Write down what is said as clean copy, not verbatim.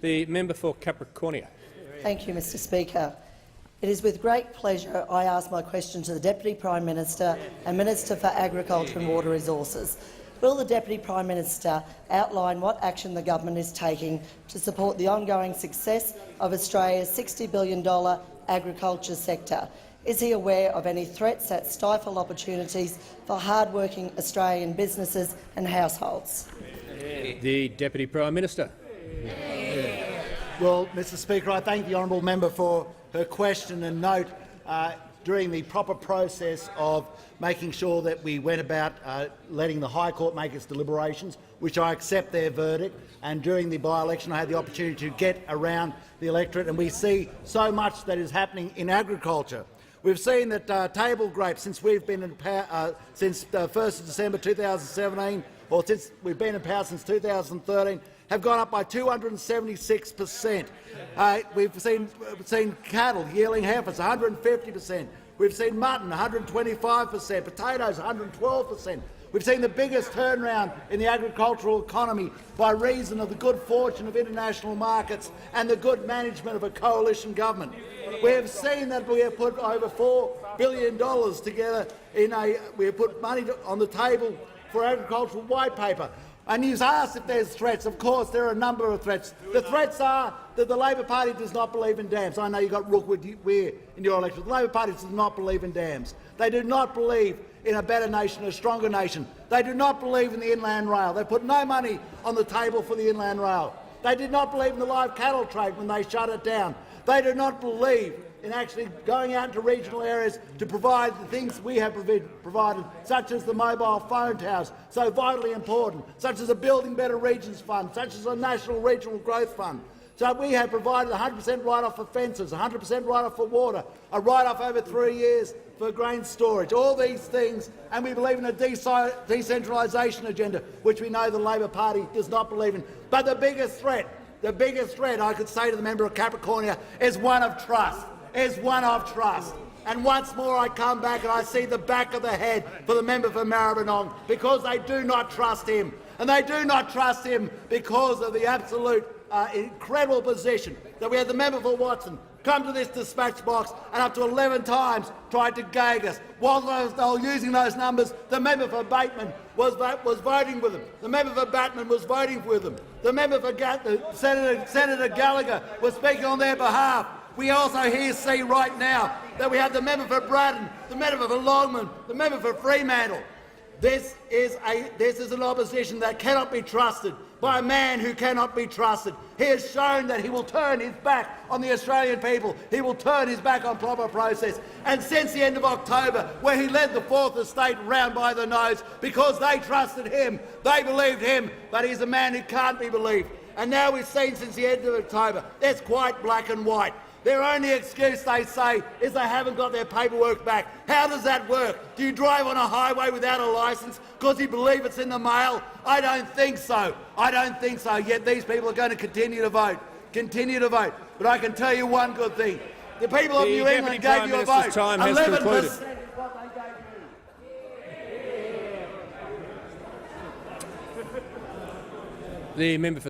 The member for Capricornia. Thank you, Mr Speaker. It is with great pleasure I ask my question to the Deputy Prime Minister and Minister for Agriculture and Water Resources. Will the Deputy Prime Minister outline what action the government is taking to support the ongoing success of Australia's $60 billion agriculture sector? Is he aware of any threats that stifle opportunities for hard-working Australian businesses and households? The Deputy Prime Minister. Well, Mr Speaker, I thank the honourable member for her question and note during the proper process of making sure that we went about letting the High Court make its deliberations, which I accept their verdict, and during the by-election I had the opportunity to get around the electorate, and we see so much that is happening in agriculture. We've seen that table grapes, since we've been in power since 1st of December 2017, or since we've been in power since 2013, have gone up by 276%. We've seen cattle, yearling heifers, 150%. We've seen mutton, 125%, potatoes, 112%. We've seen the biggest turnaround in the agricultural economy by reason of the good fortune of international markets and the good management of a coalition government. We have seen that we have put over $4 billion together we have put money on the table for agricultural white paper. And he's asked if there's threats. Of course, there are a number of threats. The threats are that the Labor Party does not believe in dams. I know you've got Rookwood Weir in your electorate. The Labor Party does not believe in dams. They do not believe in a better nation, a stronger nation. They do not believe in the inland rail. They put no money on the table for the inland rail. They did not believe in the live cattle trade when they shut it down. They do not believe in actually going out into regional areas to provide the things we have provided, such as the mobile phone towers, so vitally important, such as a Building Better Regions Fund, such as a National Regional Growth Fund. So we have provided 100% write-off for fences, 100% write-off for water, a write-off over 3 years for grain storage, all these things, and we believe in a decentralisation agenda, which we know the Labor Party does not believe in. But the biggest threat I could say to the member of Capricornia is one of trust. And once more I come back and I see the back of the head for the member for Maribyrnong, because they do not trust him. And they do not trust him because of the absolute incredible position that we had the member for Watson come to this dispatch box and up to 11 times tried to gag us. While they were using those numbers, the member for Bateman was voting with them. The member for Batman was voting with them. The member for Senator Gallagher was speaking on their behalf. We also see right now that we have the member for Braddon, the member for Longman, the member for Fremantle. This is an opposition that cannot be trusted by a man who cannot be trusted. He has shown that he will turn his back on the Australian people. He will turn his back on proper process. And since the end of October, where he led the Fourth Estate round by the nose because they trusted him, they believed him, but he's a man who can't be believed. And now we've seen since the end of October, it's quite black and white. Their only excuse, they say, is they haven't got their paperwork back. How does that work? Do you drive on a highway without a licence because you believe it's in the mail? I don't think so. Yet these people are going to continue to vote. But I can tell you one good thing. The people of New England gave you a vote. 11% is what they gave you. The member for